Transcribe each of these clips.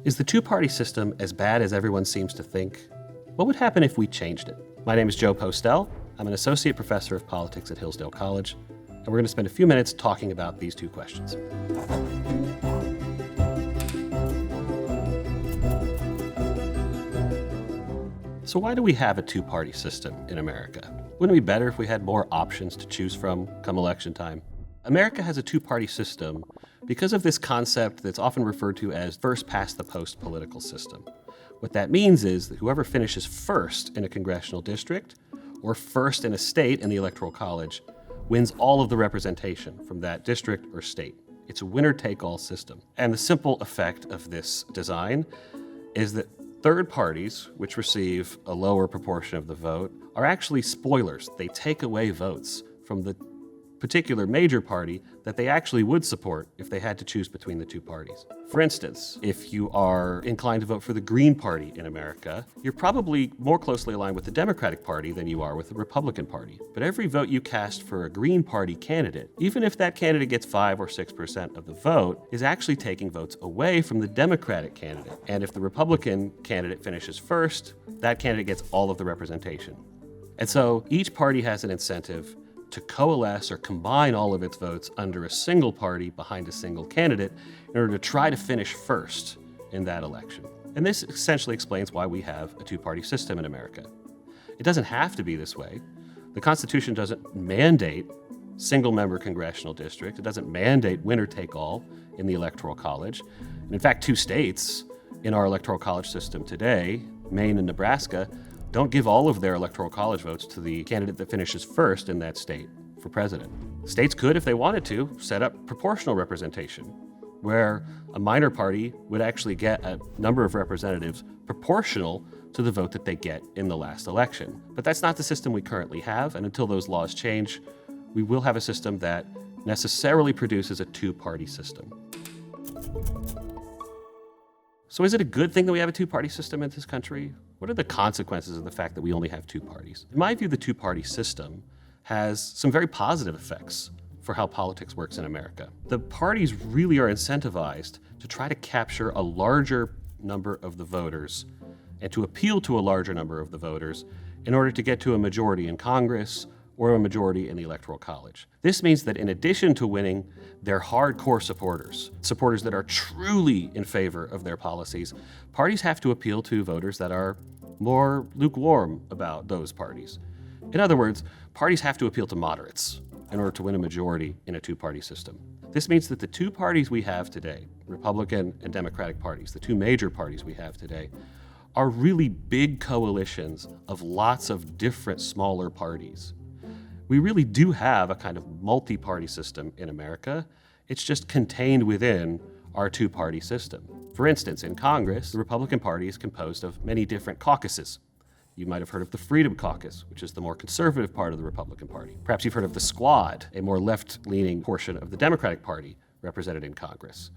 Is the two-party system as bad as everyone seems to think? What would happen if we changed it? My name is Joe Postell. I'm an associate professor of politics at Hillsdale College, and we're going to spend a few minutes talking about these two questions. So why do we have a two-party system in America? Wouldn't it be better if we had more options to choose from come election time? America has a two-party system because of this concept that's often referred to as first-past-the-post political system. What that means is that whoever finishes first in a congressional district or first in a state in the Electoral College wins all of the representation from that district or state. It's a winner-take-all system. And the simple effect of this design is that third parties, which receive a lower proportion of the vote, are actually spoilers. They take away votes from the particular major party that they actually would support if they had to choose between the two parties. For instance, if you are inclined to vote for the Green Party in America, you're probably more closely aligned with the Democratic Party than you are with the Republican Party. But every vote you cast for a Green Party candidate, even if that candidate gets 5 or 6% of the vote, is actually taking votes away from the Democratic candidate. And if the Republican candidate finishes first, that candidate gets all of the representation. And so each party has an incentive to coalesce or combine all of its votes under a single party behind a single candidate in order to try to finish first in that election. And this essentially explains why we have a two-party system in America. It doesn't have to be this way. The Constitution doesn't mandate single-member congressional district. It doesn't mandate winner-take-all in the Electoral College. And in fact, 2 states in our Electoral College system today, Maine and Nebraska, don't give all of their Electoral College votes to the candidate that finishes first in that state for president. States could, if they wanted to, set up proportional representation, where a minor party would actually get a number of representatives proportional to the vote that they get in the last election. But that's not the system we currently have, and until those laws change, we will have a system that necessarily produces a two-party system. So is it a good thing that we have a two-party system in this country? What are the consequences of the fact that we only have two parties? In my view, the two-party system has some very positive effects for how politics works in America. The parties really are incentivized to try to capture a larger number of the voters and to appeal to a larger number of the voters in order to get to a majority in Congress or a majority in the Electoral College. This means that in addition to winning their hardcore supporters that are truly in favor of their policies, parties have to appeal to voters that are more lukewarm about those parties. In other words, parties have to appeal to moderates in order to win a majority in a two-party system. This means that the two parties we have today, Republican and Democratic parties, the two major parties we have today, are really big coalitions of lots of different smaller parties. We really do have a kind of multi-party system in America. It's just contained within our two-party system. For instance, in Congress, the Republican Party is composed of many different caucuses. You might have heard of the Freedom Caucus, which is the more conservative part of the Republican Party. Perhaps you've heard of the Squad, a more left-leaning portion of the Democratic Party represented in Congress.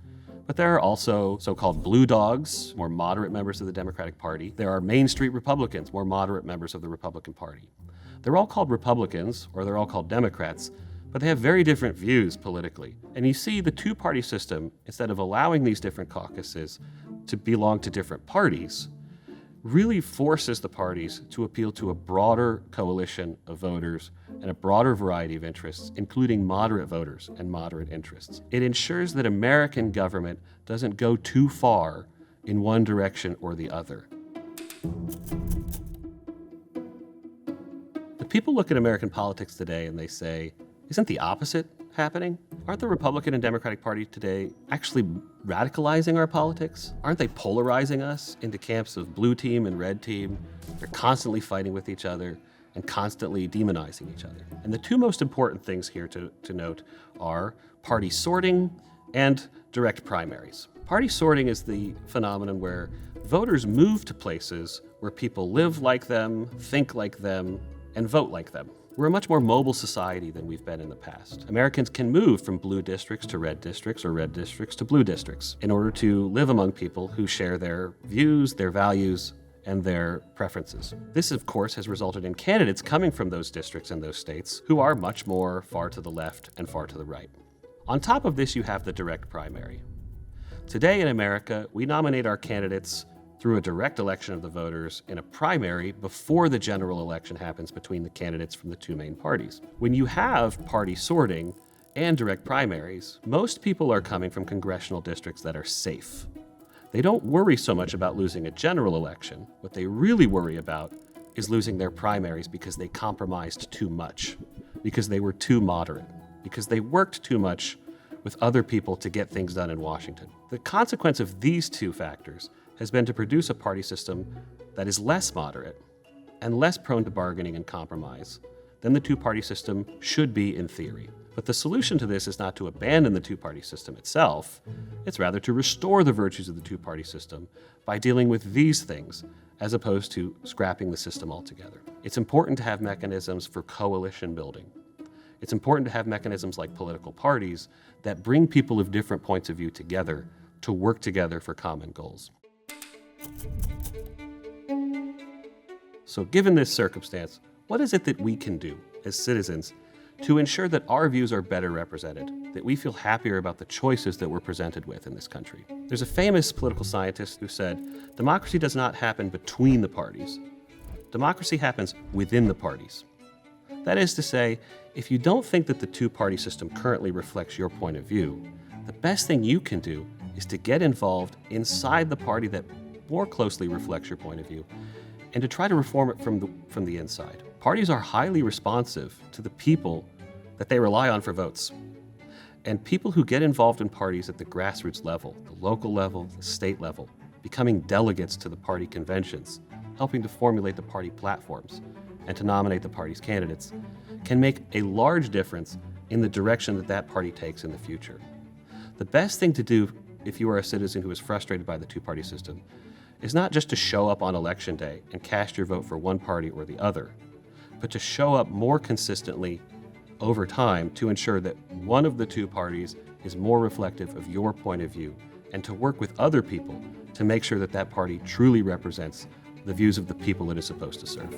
But there are also so-called blue dogs, more moderate members of the Democratic Party. There are Main Street Republicans, more moderate members of the Republican Party. They're all called Republicans, or they're all called Democrats, but they have very different views politically. And you see the two-party system, instead of allowing these different caucuses to belong to different parties, really forces the parties to appeal to a broader coalition of voters and a broader variety of interests, including moderate voters and moderate interests. It ensures that American government doesn't go too far in one direction or the other. People look at American politics today and they say, isn't the opposite happening? Aren't the Republican and Democratic Party today actually radicalizing our politics? Aren't they polarizing us into camps of blue team and red team? They're constantly fighting with each other and constantly demonizing each other. And the two most important things here to note are party sorting and direct primaries. Party sorting is the phenomenon where voters move to places where people live like them, think like them, and vote like them. We're a much more mobile society than we've been in the past. Americans can move from blue districts to red districts or red districts to blue districts in order to live among people who share their views, their values, and their preferences. This, of course, has resulted in candidates coming from those districts and those states who are much more far to the left and far to the right. On top of this, you have the direct primary. Today in America, we nominate our candidates through a direct election of the voters in a primary before the general election happens between the candidates from the two main parties. When you have party sorting and direct primaries, most people are coming from congressional districts that are safe. They don't worry so much about losing a general election. What they really worry about is losing their primaries because they compromised too much, because they were too moderate, because they worked too much with other people to get things done in Washington. The consequence of these two factors has been to produce a party system that is less moderate and less prone to bargaining and compromise than the two-party system should be in theory. But the solution to this is not to abandon the two-party system itself, it's rather to restore the virtues of the two-party system by dealing with these things, as opposed to scrapping the system altogether. It's important to have mechanisms for coalition building. It's important to have mechanisms like political parties that bring people of different points of view together to work together for common goals. So given this circumstance, what is it that we can do as citizens to ensure that our views are better represented, that we feel happier about the choices that we're presented with in this country? There's a famous political scientist who said, democracy does not happen between the parties. Democracy happens within the parties. That is to say, if you don't think that the two-party system currently reflects your point of view, the best thing you can do is to get involved inside the party that more closely reflects your point of view, and to try to reform it from the inside. Parties are highly responsive to the people that they rely on for votes. And people who get involved in parties at the grassroots level, the local level, the state level, becoming delegates to the party conventions, helping to formulate the party platforms, and to nominate the party's candidates, can make a large difference in the direction that that party takes in the future. The best thing to do if you are a citizen who is frustrated by the two-party system is not just to show up on election day and cast your vote for one party or the other, but to show up more consistently over time to ensure that one of the two parties is more reflective of your point of view, and to work with other people to make sure that that party truly represents the views of the people it is supposed to serve.